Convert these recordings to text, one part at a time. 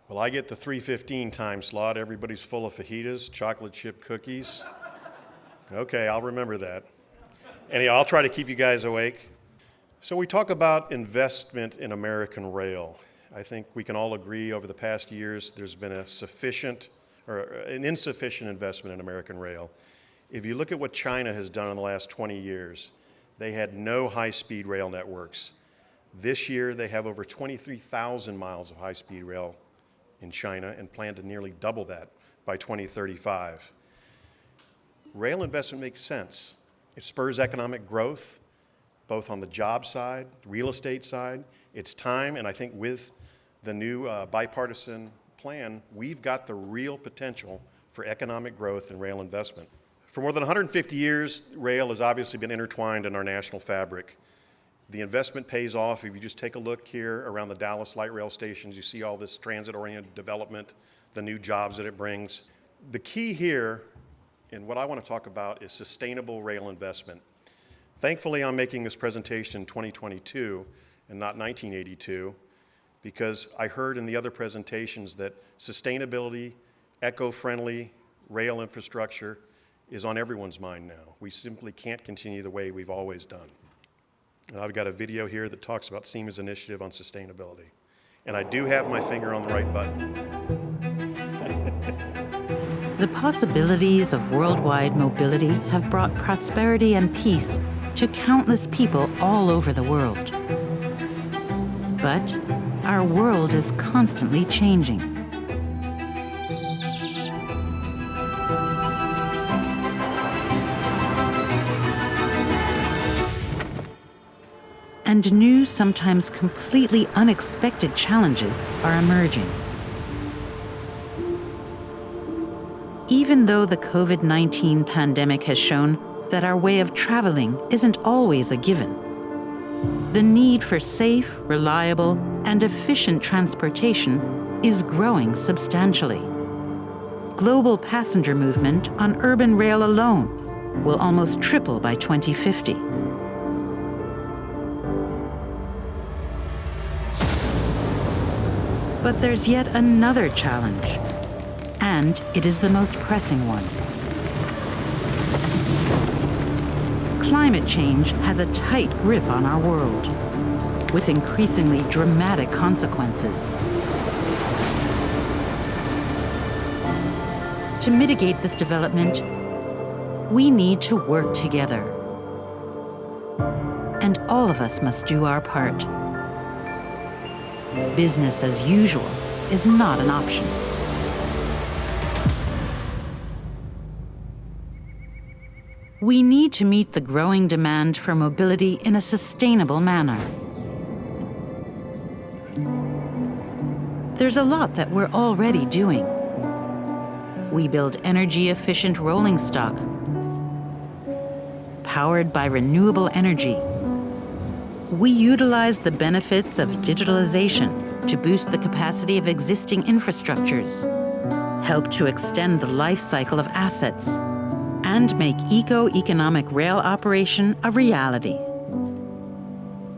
Well, I get the 3:15 time slot. Everybody's full of fajitas, chocolate chip cookies. Okay, I'll remember that. Anyhow, I'll try to keep you guys awake. So we talk about investment in American rail. I think we can all agree over the past years there's been an insufficient investment in American rail. If you look at what China has done in the last 20 years, they had no high-speed rail networks. This year, they have over 23,000 miles of high-speed rail in China and plan to nearly double that by 2035. Rail investment makes sense. It spurs economic growth, both on the job side, real estate side. It's time, and I think with the new bipartisan plan, we've got the real potential for economic growth and rail investment. For more than 150 years, rail has obviously been intertwined in our national fabric. The investment pays off. If you just take a look here around the Dallas light rail stations, you see all this transit-oriented development, the new jobs that it brings. The key here, and what I want to talk about, is sustainable rail investment. Thankfully, I'm making this presentation in 2022 and not 1982, because I heard in the other presentations that sustainability, eco-friendly rail infrastructure is on everyone's mind now. We simply can't continue the way we've always done. And I've got a video here that talks about Siemens' initiative on sustainability. And I do have my finger on the right button. The possibilities of worldwide mobility have brought prosperity and peace to countless people all over the world. But our world is constantly changing. And new, sometimes completely unexpected challenges are emerging. Even though the COVID-19 pandemic has shown that our way of traveling isn't always a given, the need for safe, reliable, and efficient transportation is growing substantially. Global passenger movement on urban rail alone will almost triple by 2050. But there's yet another challenge, and it is the most pressing one. Climate change has a tight grip on our world, with increasingly dramatic consequences. To mitigate this development, we need to work together. And all of us must do our part. Business as usual is not an option. We need to meet the growing demand for mobility in a sustainable manner. There's a lot that we're already doing. We build energy-efficient rolling stock, powered by renewable energy. We utilize the benefits of digitalization to boost the capacity of existing infrastructures, help to extend the life cycle of assets, and make eco-economic rail operation a reality.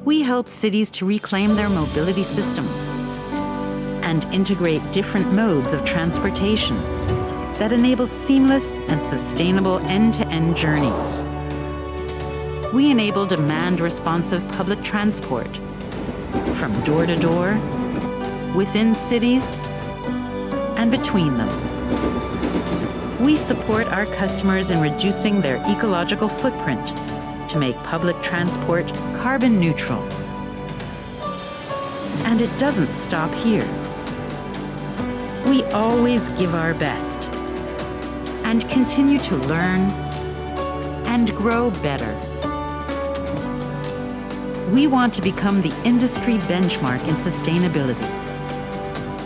We help cities to reclaim their mobility systems and integrate different modes of transportation that enable seamless and sustainable end-to-end journeys. We enable demand-responsive public transport from door to door, within cities, and between them. We support our customers in reducing their ecological footprint to make public transport carbon neutral. And it doesn't stop here. We always give our best and continue to learn and grow better. We want to become the industry benchmark in sustainability.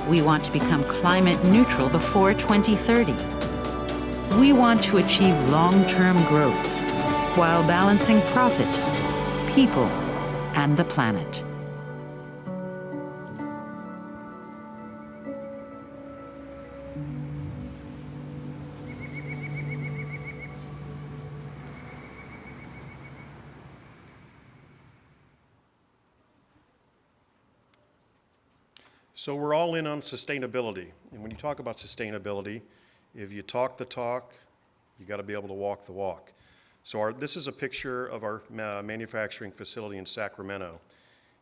We want to become climate neutral before 2030. We want to achieve long-term growth while balancing profit, people, and the planet. So we're all in on sustainability. And when you talk about sustainability, if you talk the talk, you got to be able to walk the walk. So this is a picture of our manufacturing facility in Sacramento.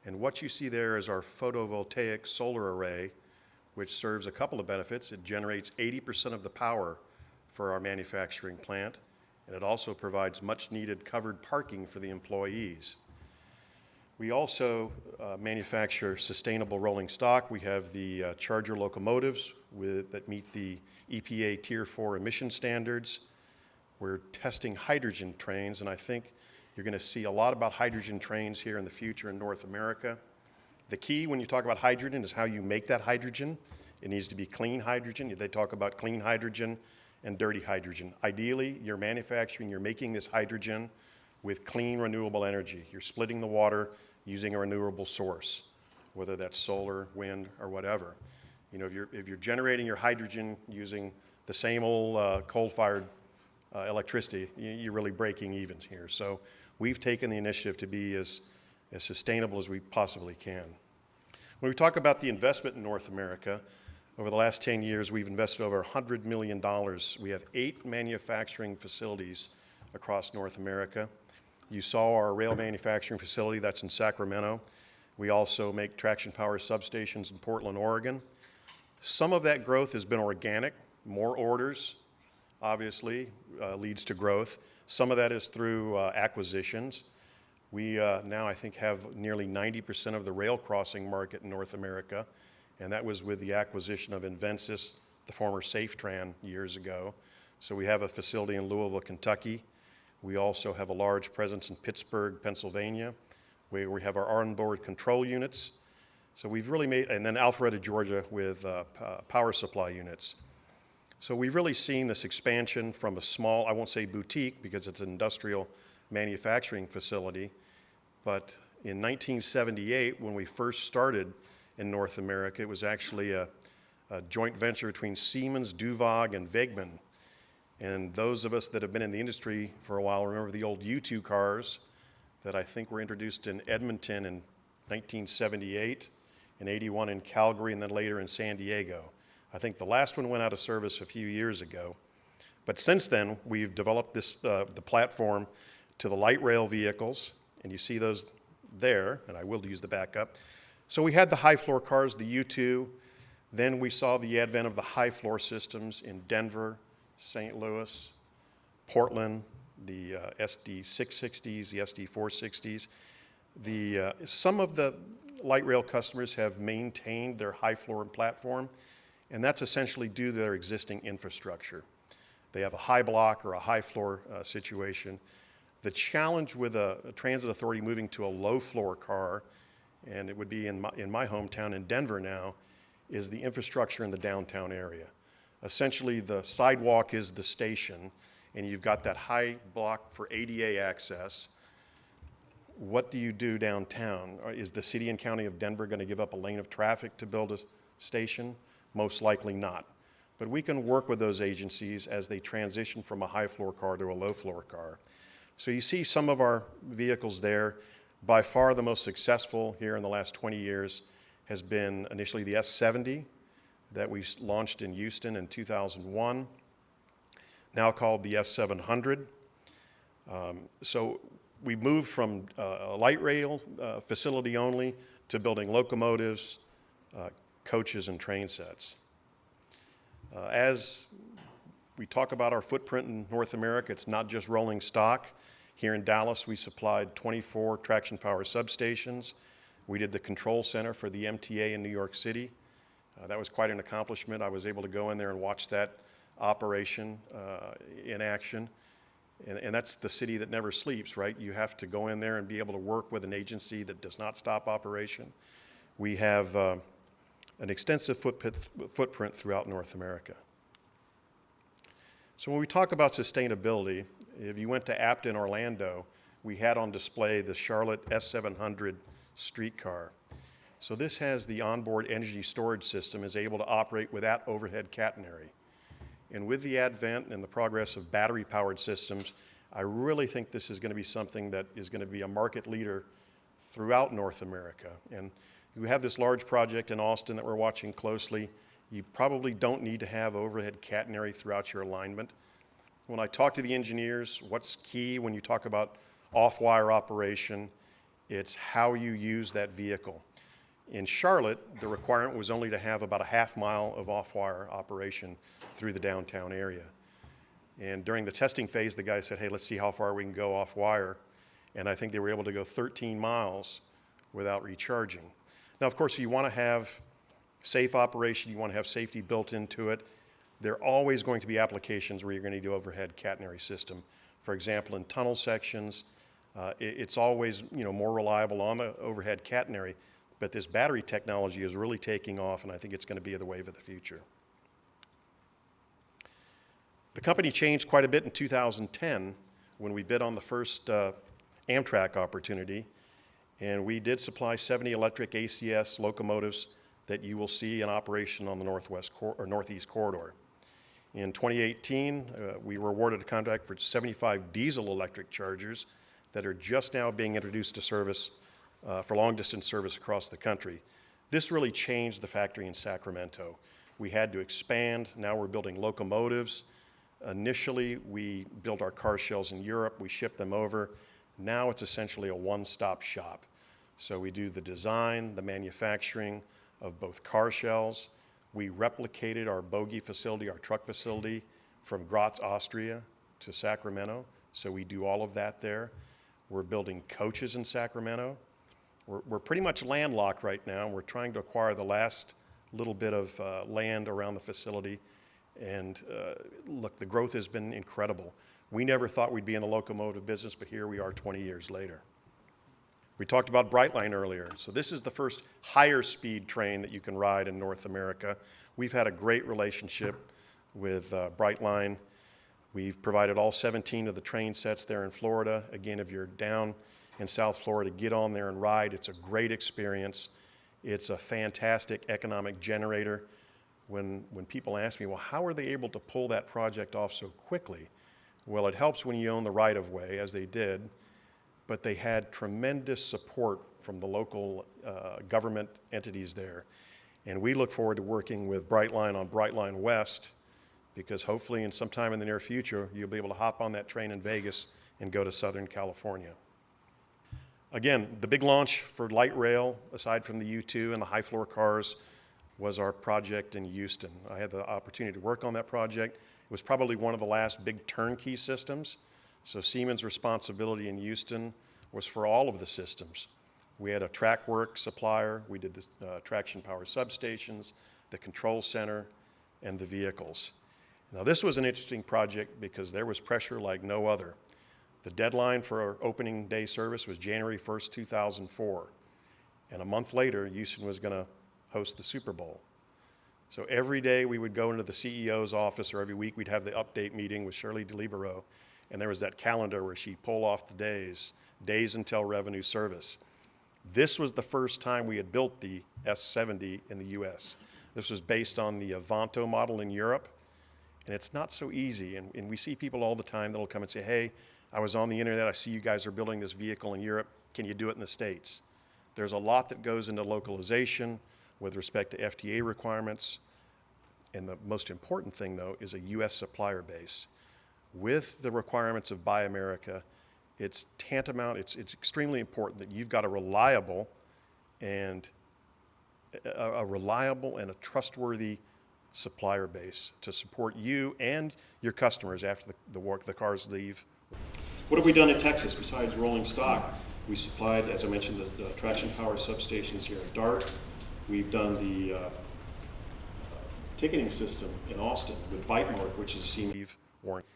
And what you see there is our photovoltaic solar array, which serves a couple of benefits. It generates 80% of the power for our manufacturing plant, and it also provides much needed covered parking for the employees. We also manufacture sustainable rolling stock. We have the Charger locomotives that meet the EPA Tier 4 emission standards. We're testing hydrogen trains, and I think you're going to see a lot about hydrogen trains here in the future in North America. The key when you talk about hydrogen is how you make that hydrogen. It needs to be clean hydrogen. They talk about clean hydrogen and dirty hydrogen. Ideally, you're making this hydrogen with clean, renewable energy. You're splitting the water using a renewable source, whether that's solar, wind, or whatever. You know, if you're generating your hydrogen using the same old coal-fired electricity, you're really breaking even here. So we've taken the initiative to be as sustainable as we possibly can. When we talk about the investment in North America, over the last 10 years, we've invested over $100 million. We have 8 manufacturing facilities across North America. You saw our rail manufacturing facility, that's in Sacramento. We also make traction power substations in Portland, Oregon. Some of that growth has been organic. More orders, obviously, leads to growth. Some of that is through acquisitions. We now, I think, have nearly 90% of the rail crossing market in North America, and that was with the acquisition of Invensis, the former Safetran, years ago. So we have a facility in Louisville, Kentucky. We also have a large presence in Pittsburgh, Pennsylvania, where we have our onboard control units. So we've really made, and then Alpharetta, Georgia, with power supply units. So we've really seen this expansion from a small, I won't say boutique because it's an industrial manufacturing facility, but in 1978, when we first started in North America, it was actually a joint venture between Siemens, Duvag, and Wegmann. And those of us that have been in the industry for a while remember the old U2 cars that I think were introduced in Edmonton in 1978, in 81 in Calgary, and then later in San Diego. I think the last one went out of service a few years ago. But since then, we've developed this, the platform to the light rail vehicles, and you see those there, and I will use the backup. So we had the high floor cars, the U2, then we saw the advent of the high floor systems in Denver, St. Louis, Portland, the SD660s, the SD460s. Some of the light rail customers have maintained their high floor platform, and that's essentially due to their existing infrastructure. They have a high block or a high floor situation. The challenge with a transit authority moving to a low floor car, and it would be in my hometown in Denver now, is the infrastructure in the downtown area. Essentially, the sidewalk is the station, and you've got that high block for ADA access. What do you do downtown? Is the city and county of Denver going to give up a lane of traffic to build a station? Most likely not. But we can work with those agencies as they transition from a high floor car to a low floor car. So you see some of our vehicles there. By far the most successful here in the last 20 years has been initially the S70 that we launched in Houston in 2001, now called the S700. So we moved from a light rail facility only to building locomotives, coaches, and train sets. As we talk about our footprint in North America, it's not just rolling stock. Here in Dallas, we supplied 24 traction power substations. We did the control center for the MTA in New York City. That was quite an accomplishment. I was able to go in there and watch that operation in action. And that's the city that never sleeps, right? You have to go in there and be able to work with an agency that does not stop operation. We have an extensive footprint throughout North America. So when we talk about sustainability, if you went to Apton, Orlando, we had on display the Charlotte S700 streetcar. So this has the onboard energy storage system, is able to operate without overhead catenary. And with the advent and the progress of battery-powered systems, I really think this is going to be something that is going to be a market leader throughout North America. And You have this large project in Austin that we're watching closely. You probably don't need to have overhead catenary throughout your alignment. When I talk to the engineers, what's key when you talk about off-wire operation, it's how you use that vehicle. In Charlotte, the requirement was only to have about a half mile of off-wire operation through the downtown area. And during the testing phase, the guy said, hey, let's see how far we can go off-wire. And I think they were able to go 13 miles without recharging. Now, of course, you want to have safe operation. You want to have safety built into it. There are always going to be applications where you're going to do overhead catenary system. For example, in tunnel sections, it's always more reliable on the overhead catenary. But this battery technology is really taking off, and I think it's going to be the wave of the future. The company changed quite a bit in 2010 when we bid on the first Amtrak opportunity, and we did supply 70 electric ACS locomotives that you will see in operation on the Northeast Corridor. In 2018, we were awarded a contract for 75 diesel electric chargers that are just now being introduced to service for long-distance service across the country. This really changed the factory in Sacramento. We had to expand. Now we're building locomotives. Initially, we built our car shells in Europe. We shipped them over. Now it's essentially a one-stop shop. So we do the design, the manufacturing of both car shells. We replicated our bogie facility, our truck facility, from Graz, Austria to Sacramento. So we do all of that there. We're building coaches in Sacramento. We're pretty much landlocked right now. We're trying to acquire the last little bit of land around the facility. And look, the growth has been incredible. We never thought we'd be in the locomotive business, but here we are 20 years later. We talked about Brightline earlier. So this is the first higher speed train that you can ride in North America. We've had a great relationship with Brightline. We've provided all 17 of the train sets there in Florida. Again, if you're down in South Florida, get on there and ride. It's a great experience. It's a fantastic economic generator. When people ask me, well, how are they able to pull that project off so quickly? Well, it helps when you own the right-of-way, as they did, but they had tremendous support from the local government entities there. And we look forward to working with Brightline on Brightline West, because hopefully in some time in the near future, you'll be able to hop on that train in Vegas and go to Southern California. Again, the big launch for light rail, aside from the U2 and the high-floor cars, was our project in Houston. I had the opportunity to work on that project. It was probably one of the last big turnkey systems. So Siemens' responsibility in Houston was for all of the systems. We had a track work supplier. We did the traction power substations, the control center, and the vehicles. Now, this was an interesting project because there was pressure like no other. The deadline for our opening day service was January 1st, 2004. And a month later, Houston was going to host the Super Bowl. So every day we would go into the CEO's office, or every week we'd have the update meeting with Shirley DeLibero, and there was that calendar where she'd pull off the days until revenue service. This was the first time we had built the S70 in the US. This was based on the Avanto model in Europe, and it's not so easy. And we see people all the time that'll come and say, hey, I was on the internet, I see you guys are building this vehicle in Europe, can you do it in the States? There's a lot that goes into localization with respect to FDA requirements, and the most important thing, though, is a US supplier base. With the requirements of Buy America, it's tantamount, it's extremely important that you've got a reliable and a trustworthy supplier base to support you and your customers after the cars leave. What have we done in Texas besides rolling stock? We supplied, as I mentioned, the traction power substations here at Dart. We've done the ticketing system in Austin with Bytemark, which is a Siemens warranty.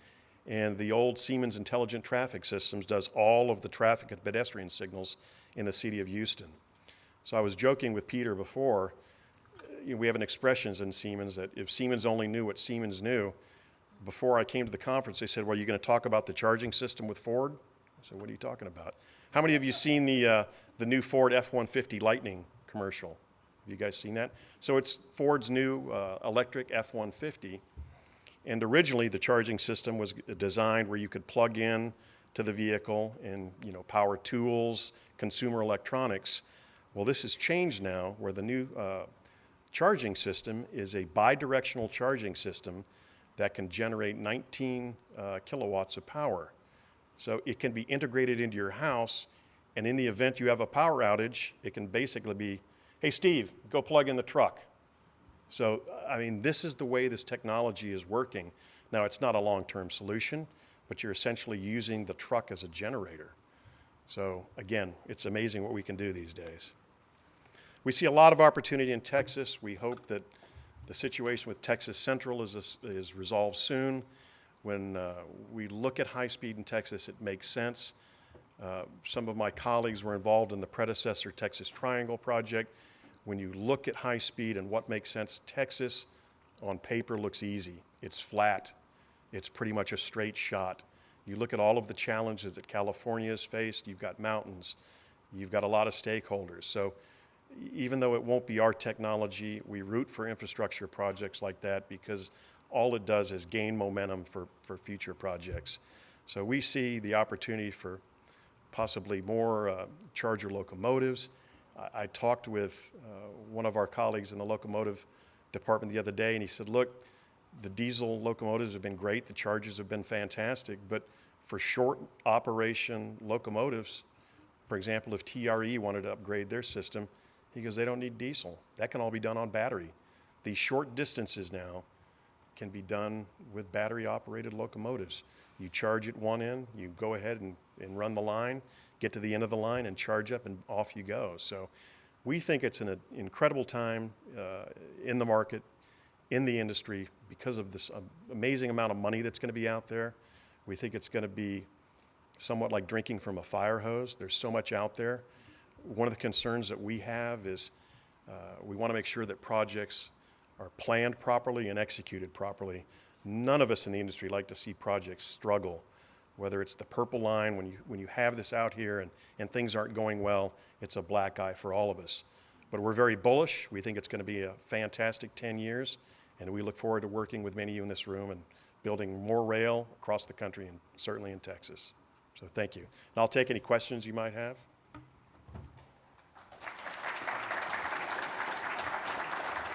And the old Siemens Intelligent Traffic Systems does all of the traffic and pedestrian signals in the city of Houston. So I was joking with Peter before, we have an expression in Siemens that if Siemens only knew what Siemens knew, before I came to the conference, they said, well, you're going to talk about the charging system with Ford? I said, what are you talking about? How many of you seen the new Ford F-150 Lightning commercial? Have you guys seen that? So it's Ford's new electric F-150. And originally, the charging system was designed where you could plug in to the vehicle and power tools, consumer electronics. Well, this has changed now where the new charging system is a bidirectional charging system that can generate 19 kilowatts of power. So it can be integrated into your house, and in the event you have a power outage, it can basically be, hey, Steve, go plug in the truck. So, I mean, this is the way this technology is working. Now, it's not a long-term solution, but you're essentially using the truck as a generator. So, again, it's amazing what we can do these days. We see a lot of opportunity in Texas. We hope that the situation with Texas Central is resolved soon. When we look at high speed in Texas, it makes sense. Some of my colleagues were involved in the predecessor Texas Triangle project. When you look at high speed and what makes sense, Texas on paper looks easy. It's flat. It's pretty much a straight shot. You look at all of the challenges that California has faced. You've got mountains. You've got a lot of stakeholders. So even though it won't be our technology, we root for infrastructure projects like that because all it does is gain momentum for future projects. So we see the opportunity for possibly more charger locomotives. I talked with one of our colleagues in the locomotive department the other day, and he said, look, the diesel locomotives have been great, the chargers have been fantastic, but for short operation locomotives, for example, if TRE wanted to upgrade their system, he goes, they don't need diesel. That can all be done on battery. These short distances now can be done with battery-operated locomotives. You charge at one end, you go ahead and run the line, get to the end of the line and charge up and off you go. So we think it's an incredible time in the market, in the industry, because of this amazing amount of money that's going to be out there. We think it's going to be somewhat like drinking from a fire hose. There's so much out there. One of the concerns that we have is we want to make sure that projects are planned properly and executed properly. None of us in the industry like to see projects struggle, whether it's the purple line, when you have this out here and things aren't going well, it's a black eye for all of us. But we're very bullish. We think it's going to be a fantastic 10 years, and we look forward to working with many of you in this room and building more rail across the country and certainly in Texas. So thank you. And I'll take any questions you might have.